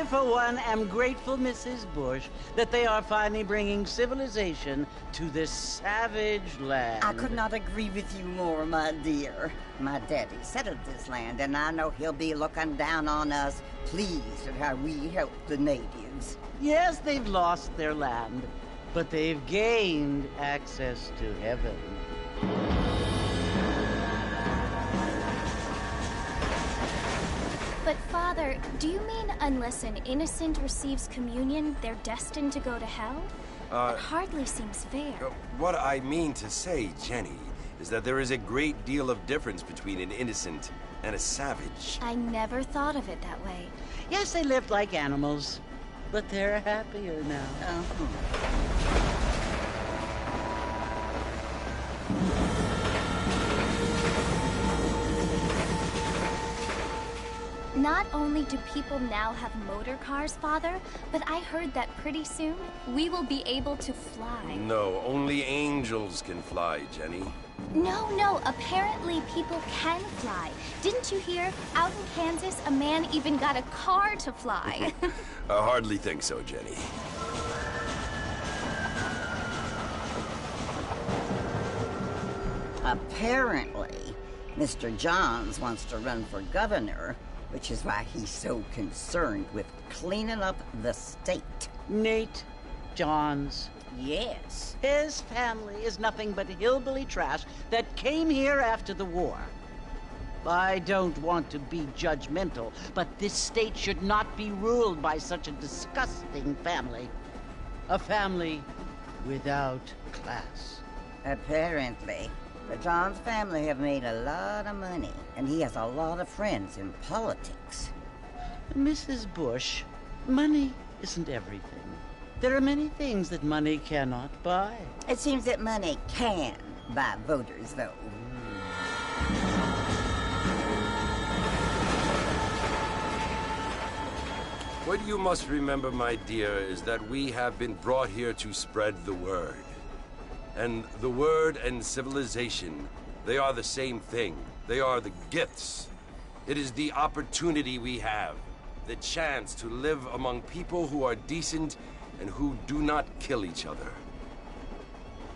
I, for one, am grateful, Mrs. Bush, that they are finally bringing civilization to this savage land. I could not agree with you more, my dear. My daddy settled this land, and I know he'll be looking down on us, pleased at how we help the natives. Yes, they've lost their land, but they've gained access to heaven. But, Father, do you mean unless an innocent receives communion, they're destined to go to hell? That hardly seems fair. What I mean to say, Jenny, is that there is a great deal of difference between an innocent and a savage. I never thought of it that way. Yes, they lived like animals, but they're happier now. Not only do people now have motor cars, Father, but I heard that pretty soon we will be able to fly. No, only angels can fly, Jenny. No, apparently people can fly. Didn't you hear? Out in Kansas, a man even got a car to fly. I hardly think so, Jenny. Apparently, Mr. Johns wants to run for governor, which is why he's so concerned with cleaning up the state. Nate Johns. Yes. His family is nothing but hillbilly trash that came here after the war. I don't want to be judgmental, but this state should not be ruled by such a disgusting family. A family without class. Apparently. The Johns family have made a lot of money, and he has a lot of friends in politics. Mrs. Bush, money isn't everything. There are many things that money cannot buy. It seems that money can buy voters, though. What you must remember, my dear, is that we have been brought here to spread the word. And the word and civilization, they are the same thing. They are the gifts. It is the opportunity we have, the chance to live among people who are decent and who do not kill each other,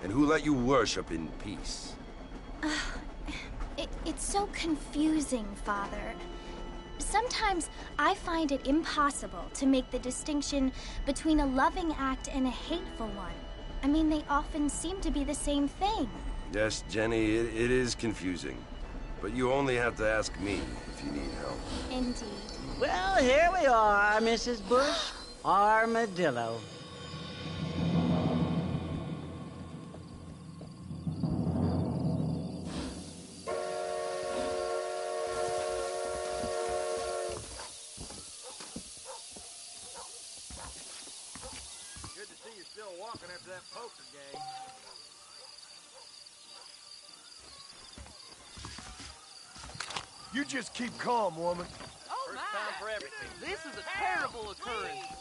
and who let you worship in peace. It's so confusing, Father. Sometimes I find it impossible to make the distinction between a loving act and a hateful one. I mean, they often seem to be the same thing. Yes, Jenny, it is confusing. But you only have to ask me if you need help. Indeed. Well, here we are, Mrs. Bush. Armadillo. Walking after that poker game. You just keep calm, woman. Oh, first time for everything. This is a terrible occurrence.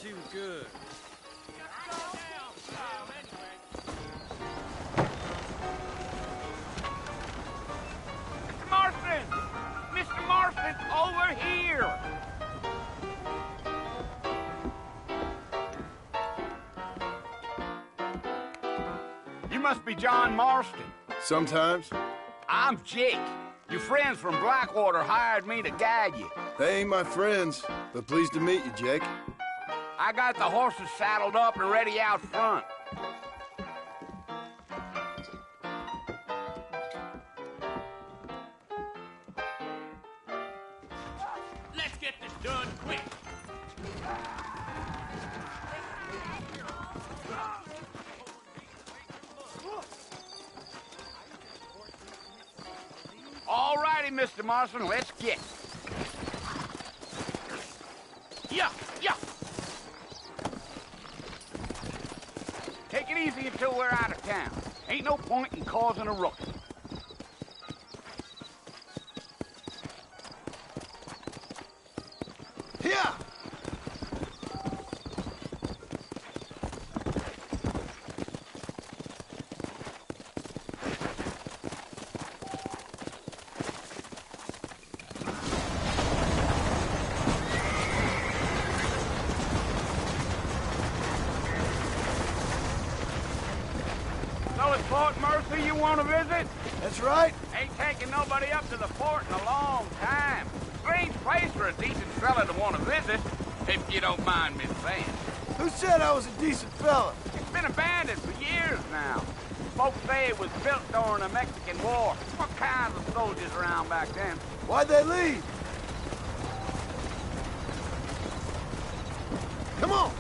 Too good. Mr. Marston! Mr. Marston, over here! You must be John Marston. Sometimes. I'm Jake. Your friends from Blackwater hired me to guide you. They ain't my friends, but pleased to meet you, Jake. I got the horses saddled up and ready out front. Let's get this done quick. All righty, Mr. Marston, let's get. Yeah. Take it easy until we're out of town. Ain't no point in causing a ruckus. who you want to visit? That's right. Ain't taking nobody up to the fort in a long time. Strange place for a decent fella to want to visit, if you don't mind me saying. Who said I was a decent fella? It's been abandoned for years now. Folks say it was built during the Mexican War. What kinds of soldiers around back then? Why'd they leave? Come on!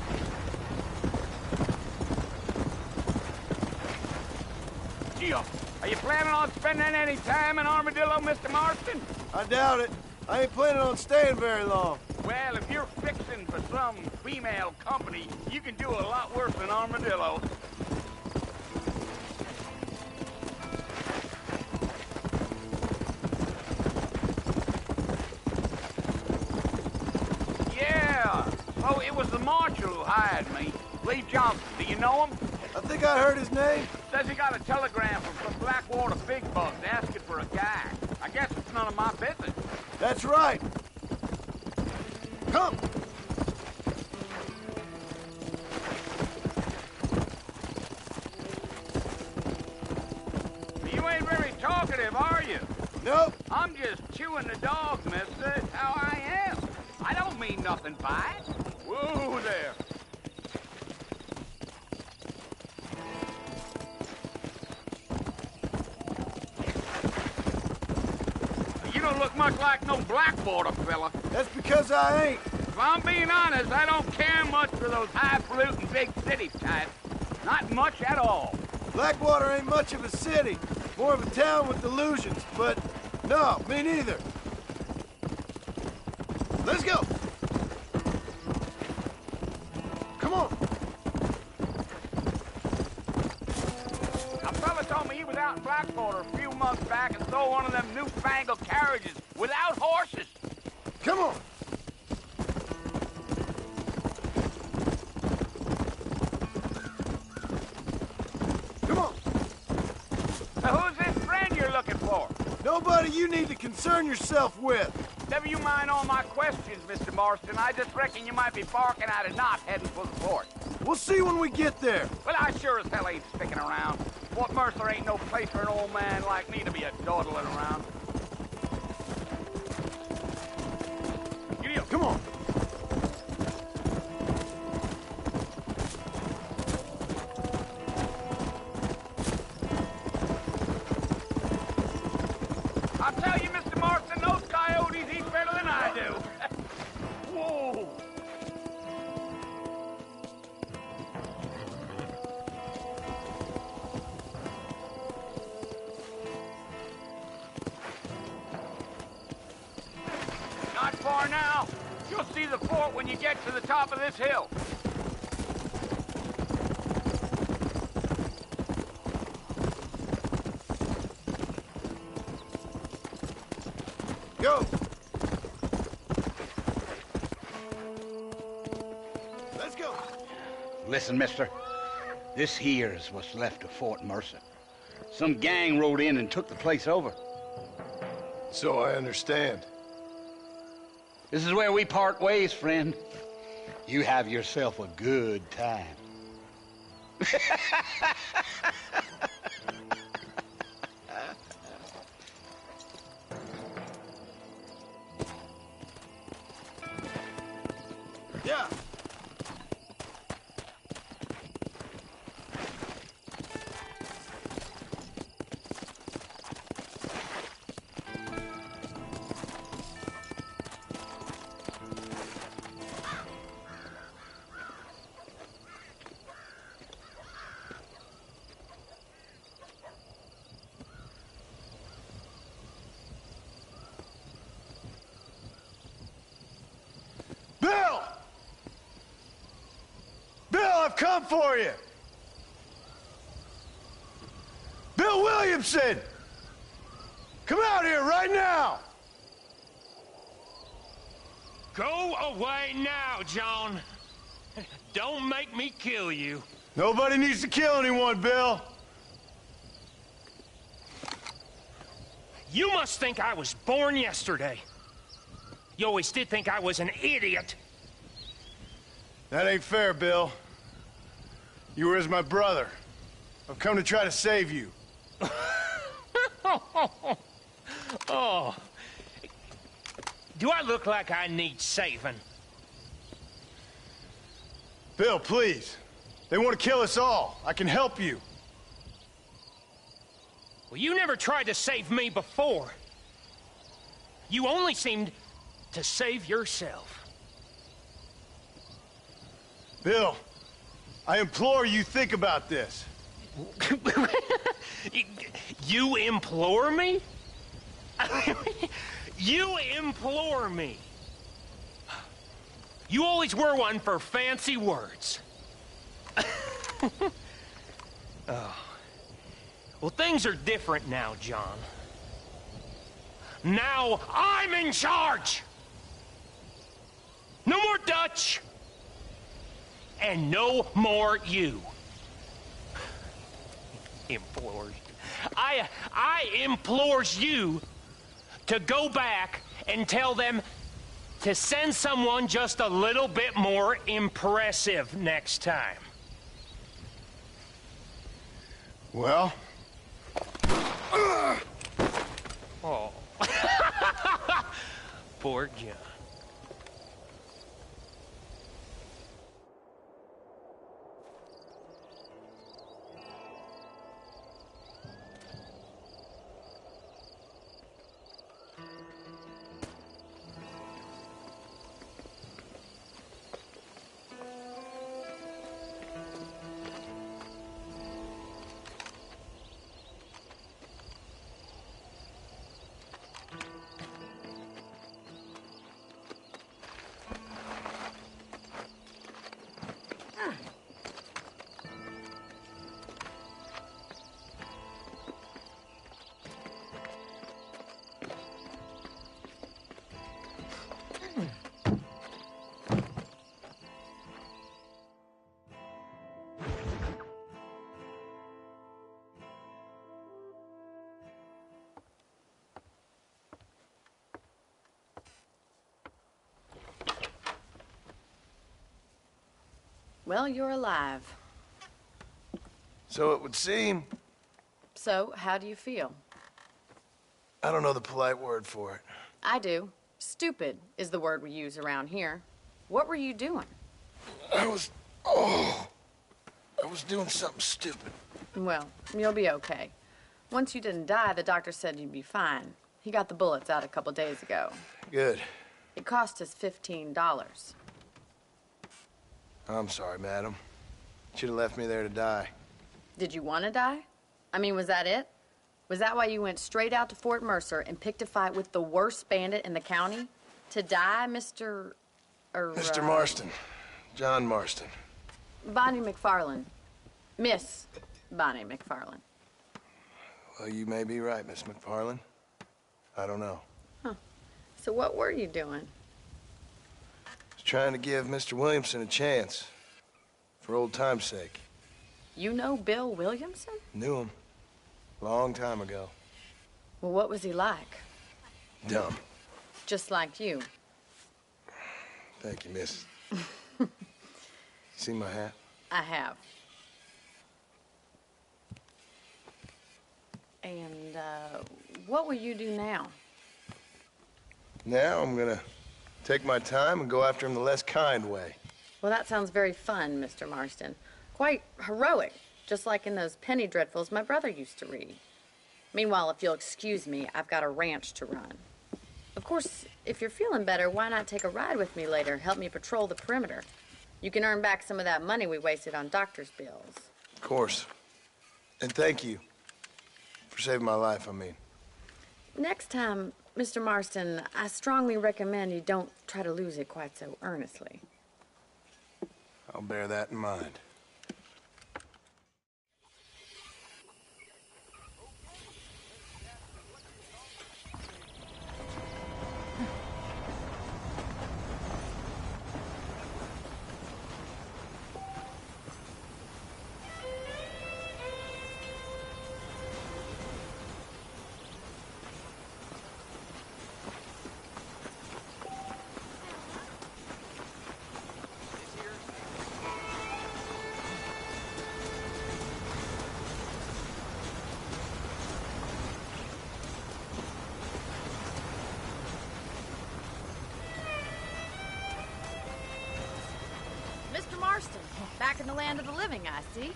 Gio, are you planning on spending any time in Armadillo, Mr. Marston? I doubt it. I ain't planning on staying very long. Well, if you're fixing for some female company, you can do a lot worse than Armadillo. Yeah, so it was the marshal who hired me. Lee Johnson, do you know him? I think I heard his name. Says he got a telegram from some Blackwater big bugs asking for a guy. I guess it's none of my business. That's right. Come! You ain't very talkative, are you? Nope. I'm just chewing the dog, mister. That's how I am. I don't mean nothing by it. Whoa there. You don't look much like no Blackwater fella. That's because I ain't. If I'm being honest, I don't care much for those highfalutin big city types. Not much at all. Blackwater ain't much of a city. More of a town with delusions, but no, me neither. Let's go! Come on! A fella told me he was out in Blackwater a few months back and saw one of them newfangled carriages without horses. Come on! Come on! Now, who's this friend you're looking for? Nobody you need to concern yourself with. Never you mind all my questions, Mr. Marston. I just reckon you might be barking at a knot heading for the fort. We'll see when we get there. Well, I sure as hell ain't sticking around. Fort Mercer ain't no place for an old man like me to be a dawdling around. Giddy up. Come on. I'll tell you, Mr. Marston, those coyotes eat better than I do. Whoa! Not far now. You'll see the fort when you get to the top of this hill. Go! Let's go! Listen, mister. This here is what's left of Fort Mercer. Some gang rode in and took the place over. So I understand. This is where we part ways, friend. You have yourself a good time. Yeah. Bill! Bill, I've come for you! Bill Williamson! Come out here right now! Go away now, John. Don't make me kill you. Nobody needs to kill anyone, Bill. You must think I was born yesterday. You always did think I was an idiot. That ain't fair, Bill. You were as my brother. I've come to try to save you. Oh. Do I look like I need saving? Bill, please. They want to kill us all. I can help you. Well, you never tried to save me before. You only seemed to save yourself. Bill, I implore you, think about this. You implore me? You implore me. You always were one for fancy words. Oh. Well, things are different now, John. Now I'm in charge! No more Dutch! And no more you. Implores. I implores you to go back and tell them to send someone just a little bit more impressive next time. Well? Oh. Poor John. Well, you're alive. So it would seem. So, how do you feel? I don't know the polite word for it. I do. Stupid is the word we use around here. What were you doing? I was doing something stupid. Well, you'll be okay. Once you didn't die, the doctor said you'd be fine. He got the bullets out a couple days ago. Good. It cost us $15. I'm sorry, madam. Should have left me there to die. Did you want to die? I mean, was that it? Was that why you went straight out to Fort Mercer and picked a fight with the worst bandit in the county? To die, Mr. Mr. Marston. John Marston. Bonnie McFarland. Miss Bonnie McFarland. Well, you may be right, Miss McFarland. I don't know. Huh. So what were you doing? I was trying to give Mr. Williamson a chance. For old time's sake. You know Bill Williamson? Knew him. Long time ago. Well, what was he like? Dumb. Just like you. Thank you, miss. See my hat? I have. And, what will you do now? Now I'm gonna take my time and go after him the less kind way. Well, that sounds very fun, Mr. Marston. Quite heroic, just like in those penny dreadfuls my brother used to read. Meanwhile, if you'll excuse me, I've got a ranch to run. Of course, if you're feeling better, why not take a ride with me later? Help me patrol the perimeter. You can earn back some of that money we wasted on doctor's bills. Of course. And thank you for saving my life, I mean. Next time, Mr. Marston, I strongly recommend you don't try to lose it quite so earnestly. I'll bear that in mind. in the land of the living, I see.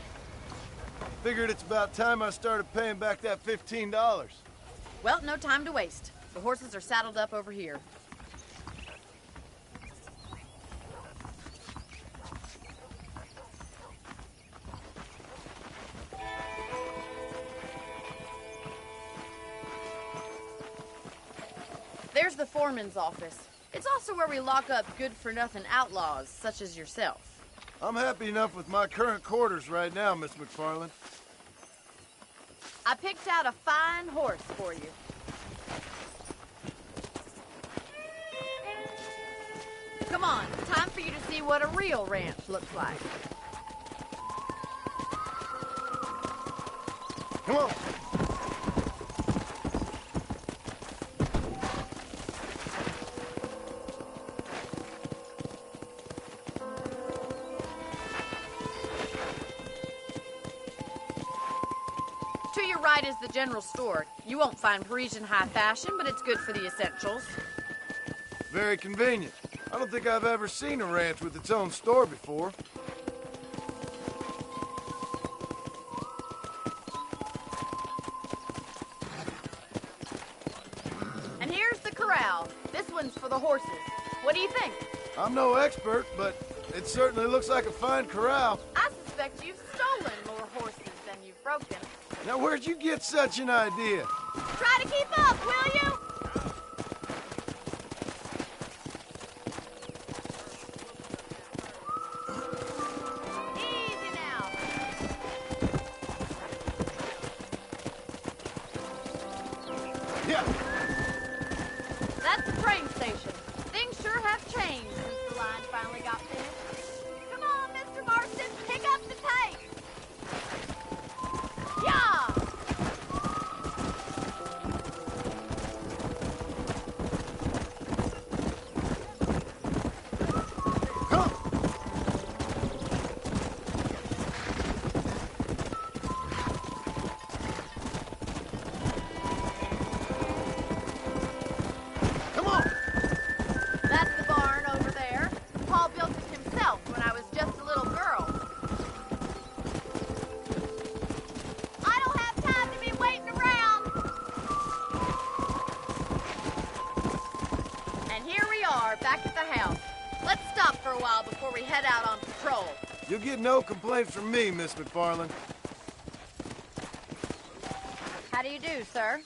Figured it's about time I started paying back that $15. Well, no time to waste. The horses are saddled up over here. There's the foreman's office. It's also where we lock up good-for-nothing outlaws, such as yourself. I'm happy enough with my current quarters right now, Miss McFarland. I picked out a fine horse for you. Come on, time for you to see what a real ranch looks like. Come on. To your right is the general store. You won't find Parisian high fashion, but it's good for the essentials. Very convenient. I don't think I've ever seen a ranch with its own store before. And here's the corral. This one's for the horses. What do you think? I'm no expert, but it certainly looks like a fine corral. I suspect you've stolen more horses than you've broken. Now, where'd you get such an idea? Try to keep up, will you? Easy now. Yeah. That's the train station. Things sure have changed since the line finally got finished. Come on, Mr. Marston, pick up the pace. Yeah! Come on. That's the barn over there. Paul built it himself when I was just a little girl. I don't have time to be waiting around. And here we are, back at the house. Let's stop for a while before we head out on patrol. You'll get no complaints from me, Miss McFarland. How do you do, sir?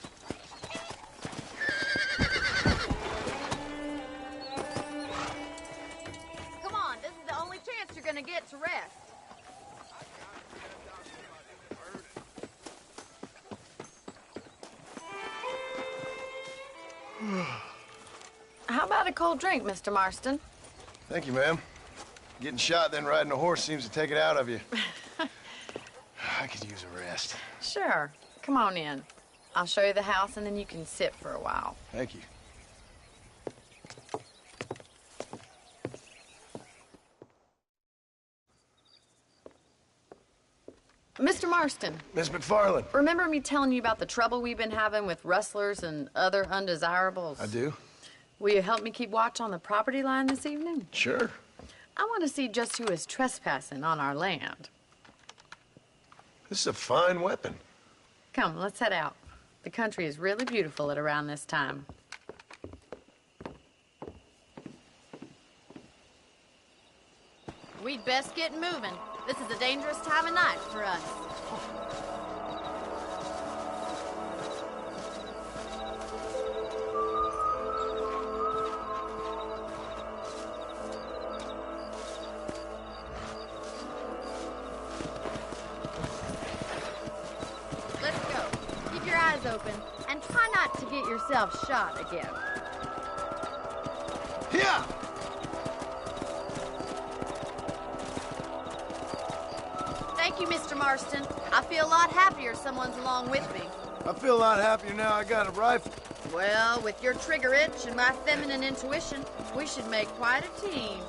Come on, this is the only chance you're gonna get to rest. How about a cold drink, Mr. Marston? Thank you, ma'am. Getting shot, then riding a horse seems to take it out of you. I could use a rest. Sure. Come on in. I'll show you the house, and then you can sit for a while. Thank you. Mr. Marston, Miss McFarland. remember me telling you about the trouble we've been having with rustlers and other undesirables? I do? Will you help me keep watch on the property line this evening? Sure. I want to see just who is trespassing on our land. This is a fine weapon. Come, let's head out. The country is really beautiful at around this time. We'd best get moving. This is a dangerous time of night for us. Let's go. Keep your eyes open and try not to get yourself shot again. Yeah! Thank you, Mr. Marston. I feel a lot happier someone's along with me. I feel a lot happier now I got a rifle. Well, with your trigger itch and my feminine intuition, we should make quite a team.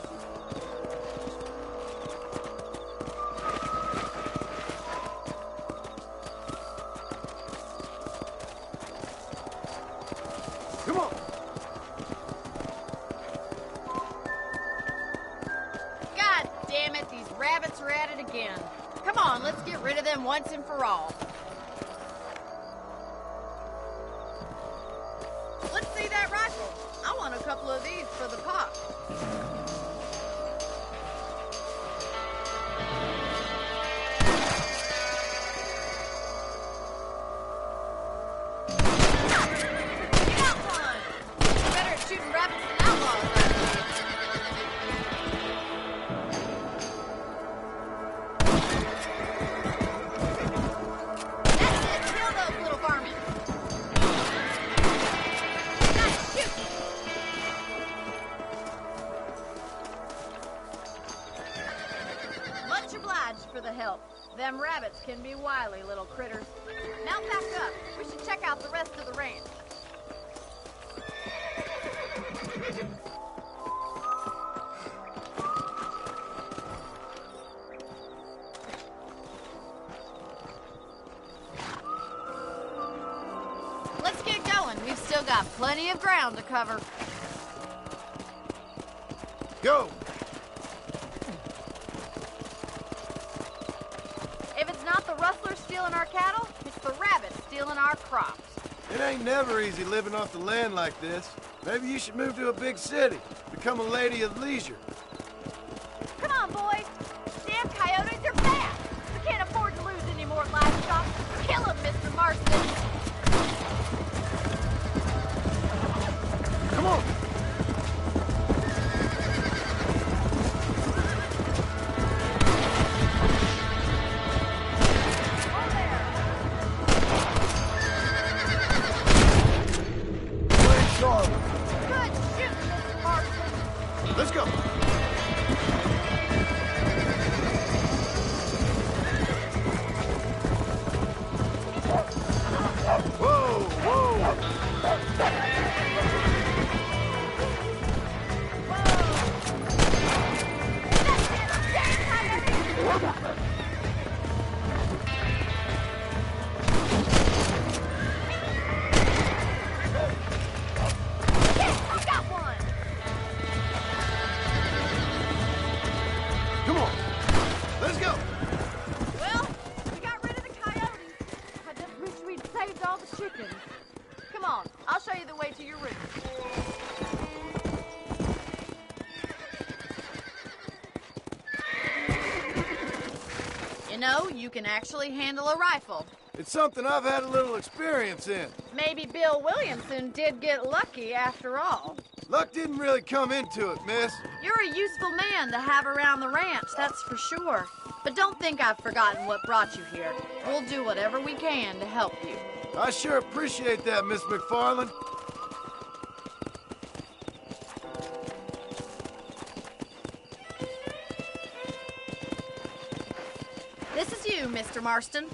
Come on! God damn it, these rabbits are at it again. again. Come on, let's get rid of them once and for all. Let's see that rifle. I want a couple of these for the pop. Got one! Better at shooting rabbits than outlaws, I believe. That's it! Kill those little varmints! Nice shooting! Much obliged for the help. Them rabbits can be wily little critters. Now back up. We should check out the rest of the ranch. Let's get going. We've still got plenty of ground to cover. Go! If it's not the rustlers stealing our cattle, it's the rabbits stealing our crops. It ain't never easy living off the land like this. Maybe you should move to a big city. Become a lady of leisure. Come on, boys. Damn coyotes are bad. We can't afford to lose any more livestock. Kill them, Mr. Marston. Come on! Good shooting, Mr. Marston. Let's go! Whoa, whoa! I got one. Come on! Let's go! Well, we got rid of the coyotes. I just wish we'd saved all the chickens. Come on, I'll show you the way to your room. You know, you can actually handle a rifle. It's something I've had a little experience in. Maybe Bill Williamson did get lucky after all. Luck didn't really come into it, miss. You're a useful man to have around the ranch, that's for sure. But don't think I've forgotten what brought you here. We'll do whatever we can to help you. I sure appreciate that, Miss McFarland. This is you, Mr. Marston.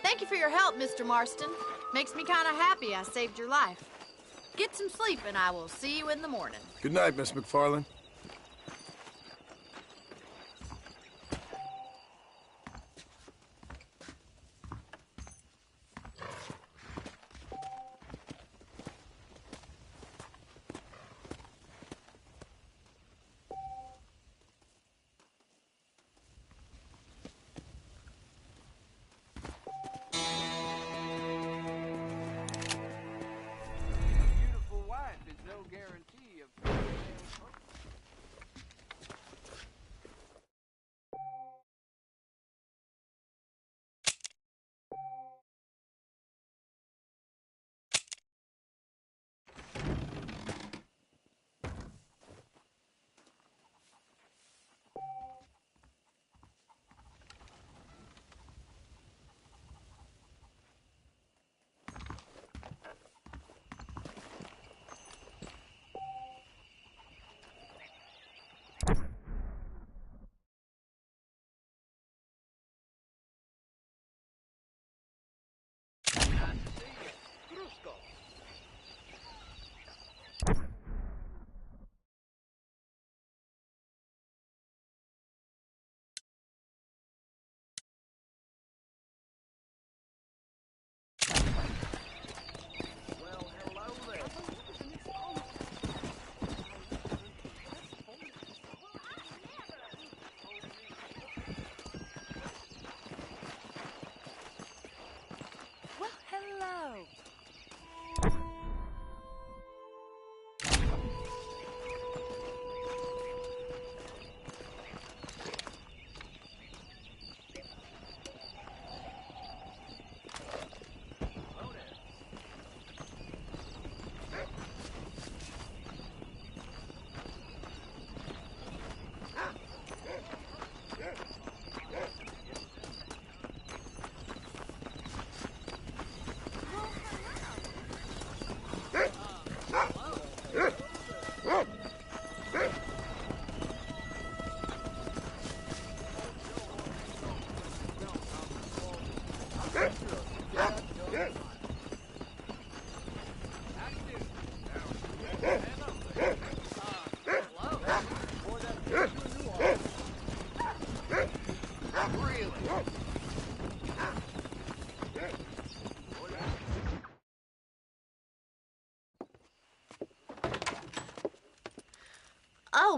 Thank you for your help, Mr. Marston. Makes me kind of happy I saved your life. Get some sleep and I will see you in the morning. Good night, Miss McFarland. Beautiful wife is no guarantee of...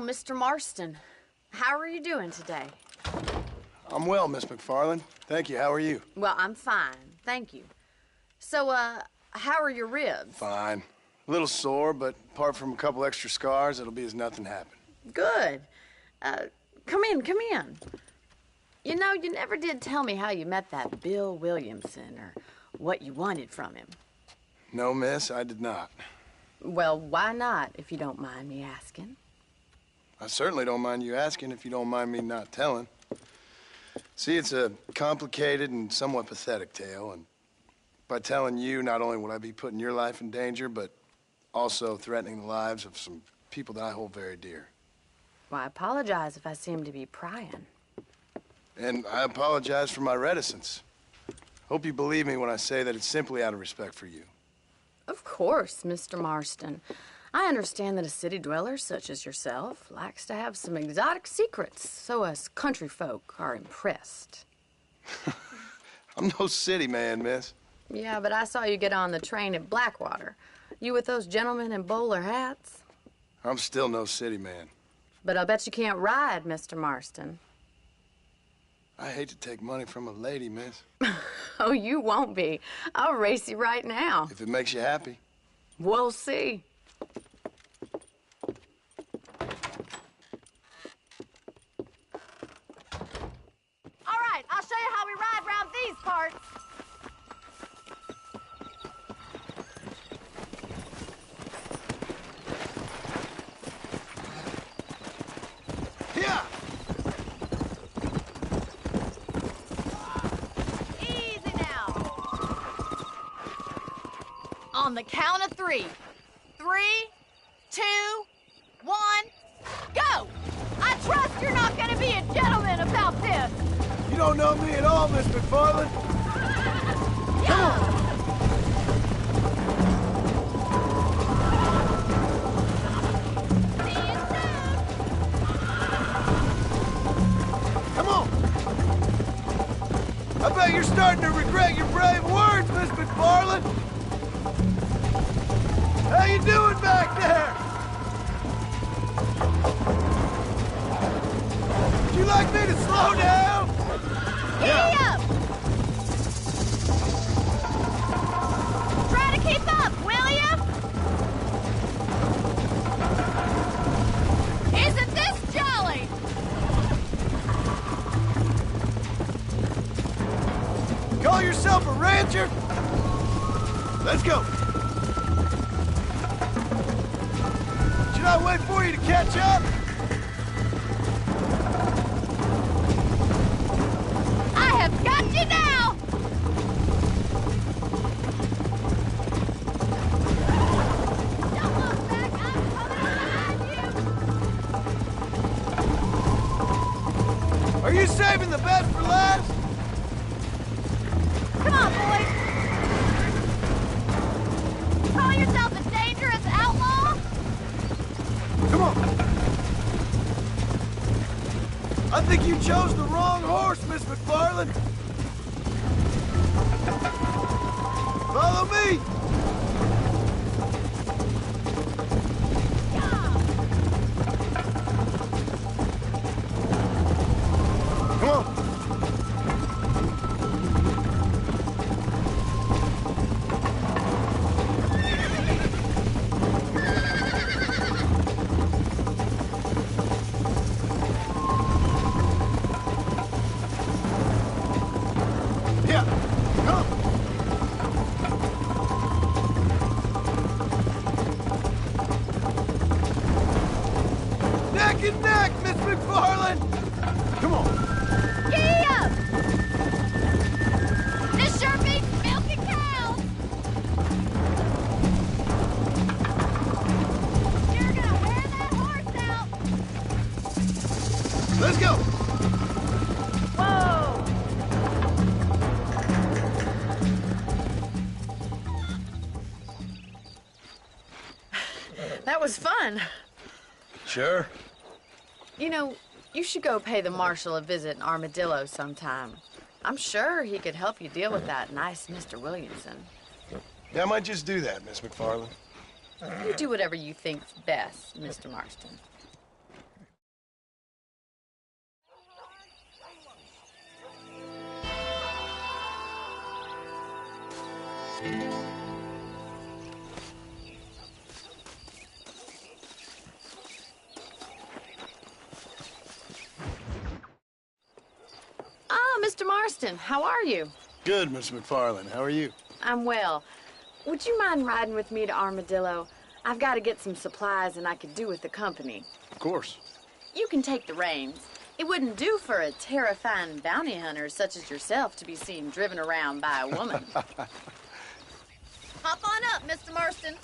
Mr. Marston. How are you doing today? I'm well, Miss McFarland. Thank you. How are you? Well, I'm fine. Thank you. So, how are your ribs? Fine. A little sore, but apart from a couple extra scars, it'll be as nothing happened. Good. Come in, come in. You know, you never did tell me how you met that Bill Williamson or what you wanted from him. No, miss, I did not. Well, why not, if you don't mind me asking? I certainly don't mind you asking if you don't mind me not telling. See, it's a complicated and somewhat pathetic tale, and by telling you, not only would I be putting your life in danger, but also threatening the lives of some people that I hold very dear. Well, I apologize if I seem to be prying. And I apologize for my reticence. Hope you believe me when I say that it's simply out of respect for you. Of course, Mr. Marston. I understand that a city dweller such as yourself likes to have some exotic secrets, so us country folk are impressed. I'm no city man, miss. Yeah, but I saw you get on the train at Blackwater. You with those gentlemen in bowler hats? I'm still no city man. But I bet you can't ride, Mr. Marston. I hate to take money from a lady, miss. Oh, you won't be. I'll race you right now. If it makes you happy. We'll see. All right, I'll show you how we ride around these parts. Yeah! Easy now. On the count of 3. 3, 2, 1, go! I trust you're not gonna be a gentleman about this. You don't know me at all, Miss McFarland. Yeah! See you soon. Come on! I bet you're starting to regret your brave words, Miss McFarland. How you doing back there? Would you like me to slow down? Giddy up! Try to keep up, will ya? Isn't this jolly? Call yourself a rancher? Let's go. Should I wait for you to catch up? I have got you now! Don't look back, I'm coming behind you! Are you saving the best for last? Come on, boys! Call yourself a dangerous outlaw? Come on. I think you chose the wrong horse, Miss McFarland. Follow me. Come on. Yeah. Come. Neck and neck, Miss McFarland. Come on. Giddy up! This sure beats milking cows! You're gonna wear that horse out! Let's go. Whoa! That was fun. Sure. You know, you should go pay the marshal a visit in Armadillo sometime. I'm sure he could help you deal with that nice Mr. Williamson. Yeah, I might just do that, Miss McFarland. You do whatever you think's best, Mr. Marston. Mr. Marston, how are you? Good, Miss McFarland. How are you? I'm well. Would you mind riding with me to Armadillo? I've got to get some supplies and I could do with the company. Of course. You can take the reins. It wouldn't do for a terrifying bounty hunter such as yourself to be seen driven around by a woman. Hop on up, Mr. Marston.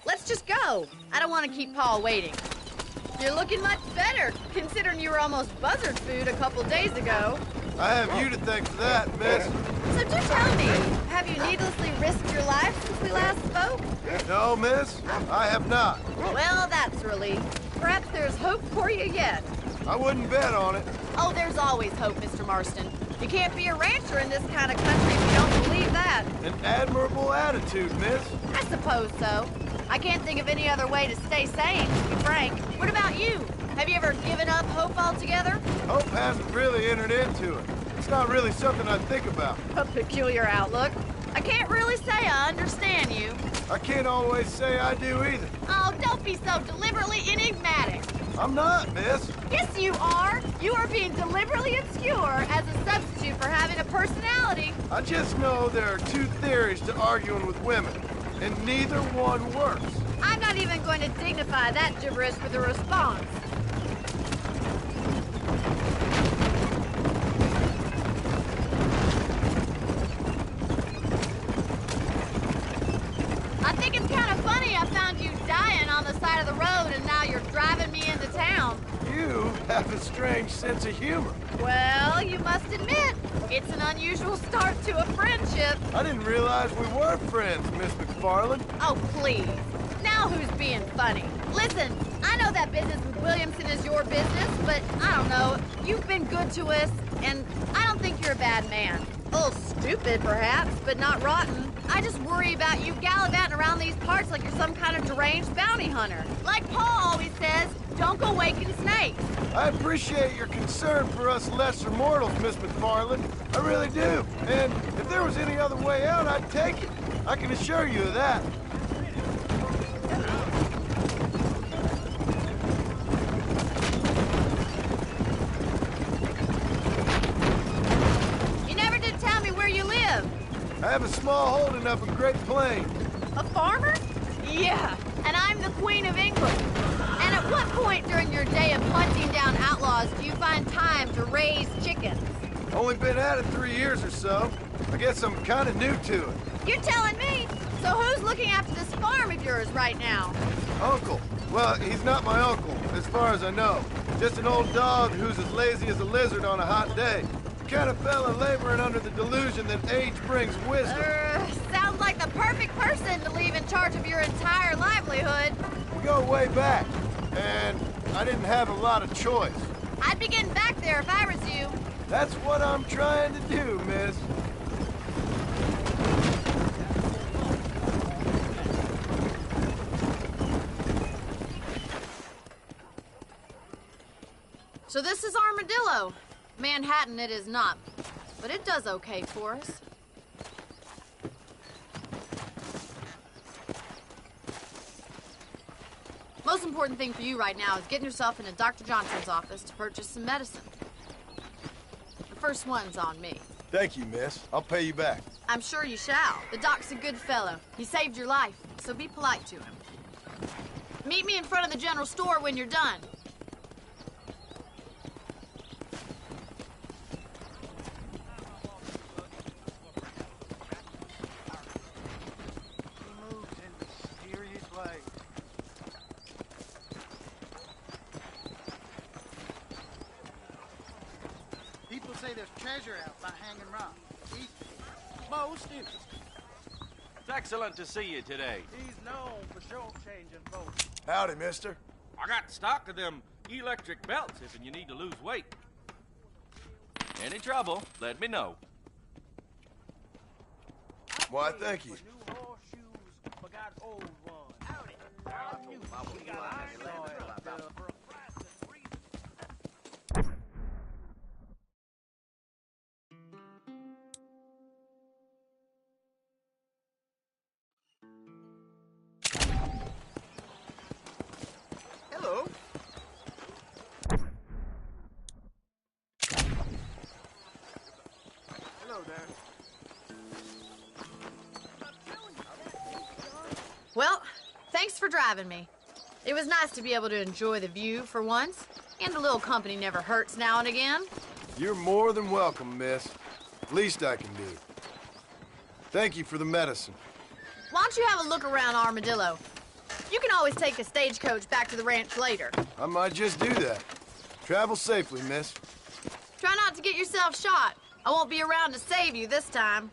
Let's just go. I don't want to keep Paul waiting. You're looking much better, considering you were almost buzzard food a couple days ago. I have you to thank for that, miss. So do tell me, have you needlessly risked your life since we last spoke? No, miss, I have not. Well, that's a relief. Perhaps there's hope for you yet. I wouldn't bet on it. Oh, there's always hope, Mr. Marston. You can't be a rancher in this kind of country if you don't believe that. An admirable attitude, miss. I suppose so. I can't think of any other way to stay sane, to be frank. What about you? Have you ever given up hope altogether? Hope hasn't really entered into it. It's not really something I think about. A peculiar outlook. I can't really say I understand you. I can't always say I do either. Oh, don't be so deliberately enigmatic. I'm not, miss. Yes, you are. You are being deliberately obscure as a substitute for having a personality. I just know there are two theories to arguing with women, and neither one works. I'm not even going to dignify that gibberish with a response. I think it's kind of funny I found you dying on the side of the road and now you're driving me into town. You have a strange sense of humor. Well, you must admit, it's an unusual start to a friendship. I didn't realize we were friends, Miss McFarland. Oh, please. Now who's being funny? Listen, I know that business with Williamson is your business, but I don't know. You've been good to us, and I don't think you're a bad man. A little stupid, perhaps, but not rotten. I just worry about you gallivanting around these parts like you're some kind of deranged bounty hunter. Like Paul always says, don't go waking snakes. I appreciate your concern for us lesser mortals, Miss McFarland. I really do. And if there was any other way out, I'd take it. I can assure you of that. I have a small holding up in Great Plains. A farmer? Yeah, and I'm the Queen of England. And at what point during your day of hunting down outlaws do you find time to raise chickens? Only been at it 3 years or so. I guess I'm kind of new to it. You're telling me? So who's looking after this farm of yours right now? Uncle. Well, he's not my uncle, as far as I know. Just an old dog who's as lazy as a lizard on a hot day. Kind of fella laboring under the delusion that age brings wisdom. Sounds like the perfect person to leave in charge of your entire livelihood. We go way back, and I didn't have a lot of choice. I'd be getting back there if I was you. That's what I'm trying to do, miss. So this is Armadillo. Manhattan it is not, but it does okay for us. Most important thing for you right now is getting yourself into Dr. Johnson's office to purchase some medicine. The first one's on me. Thank you, miss. I'll pay you back. I'm sure you shall. The doc's a good fellow. He saved your life, so be polite to him. Meet me in front of the general store when you're done. People say there's treasure out by Hanging Rock. He's most interesting. It's excellent to see you today. He's known for short-changing folks. Howdy, mister. I got stock of them electric belts if you need to lose weight. Any trouble, let me know. Why, thank you. New horseshoes, forgot old ones. Howdy. We got iron Hello there. Well, thanks for driving me. It was nice to be able to enjoy the view for once, and a little company never hurts now and again. You're more than welcome, miss. Least I can do. Thank you for the medicine. Why don't you have a look around Armadillo? You can always take a stagecoach back to the ranch later. I might just do that. Travel safely, miss. Try not to get yourself shot. I won't be around to save you this time.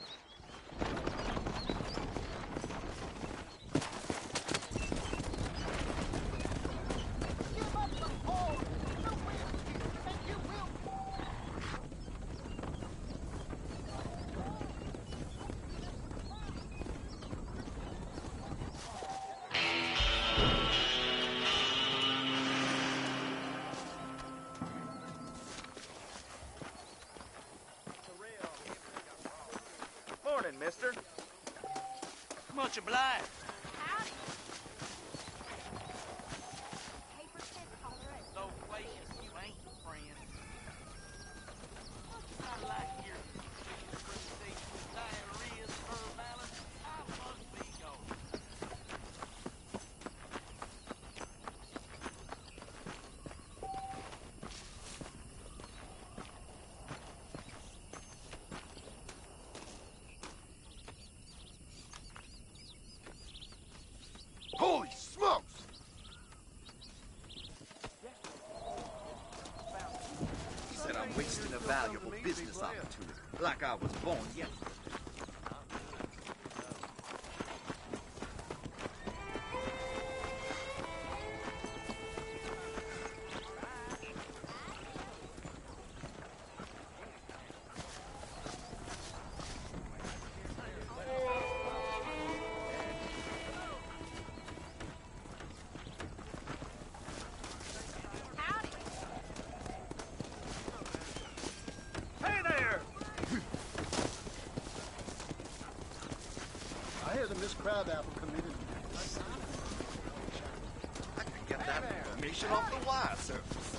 Morning, mister. Much obliged. So places you ain't friend. I like your diarrhea, Sir Malin. I must be going. Holy smokes! He said I'm wasting a valuable business opportunity, like I was born yesterday. Hey there! I hear the Miss Crabapple committed. I can get that information off the wire service.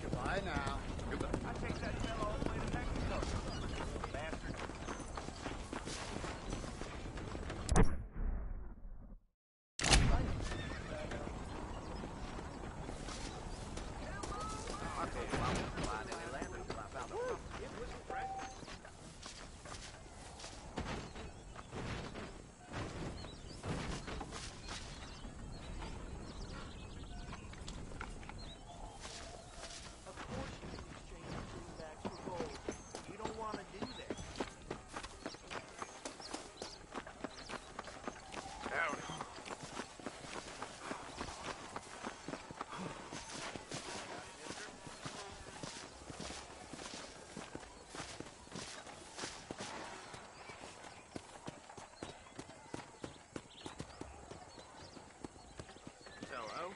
Goodbye now. Goodbye. I take that fellow all the way to Mexico. Bastard. I told him I wouldn't find any land until I found a property. It was fresh. Of course you exchange greenbacks for gold. You don't want to do that. Hello.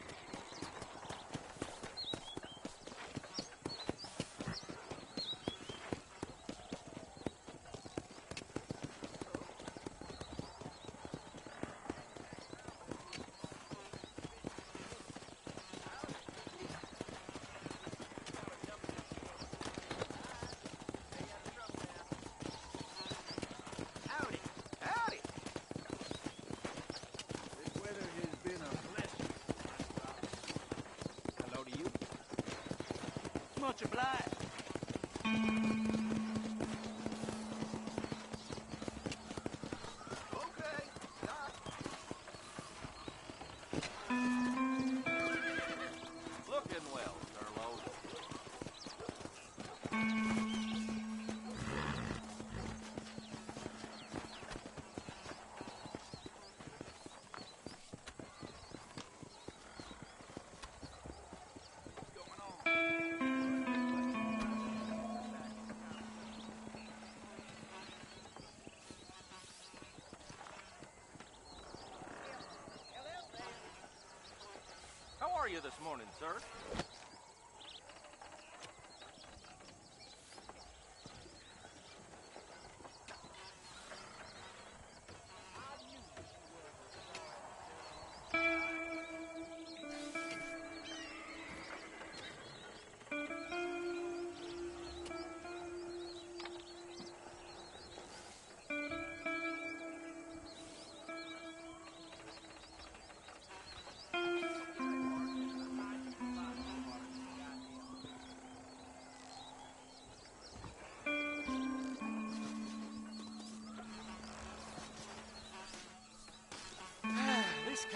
Howdy. Howdy. This weather has been a blessing. Hello to you. Much obliged. Okay. Looking well, Turlo. How are you this morning, sir?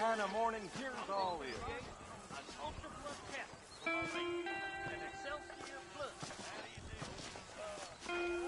kind of morning here's all this? An ultra plus capsule. An Excelsior plus. How do you do?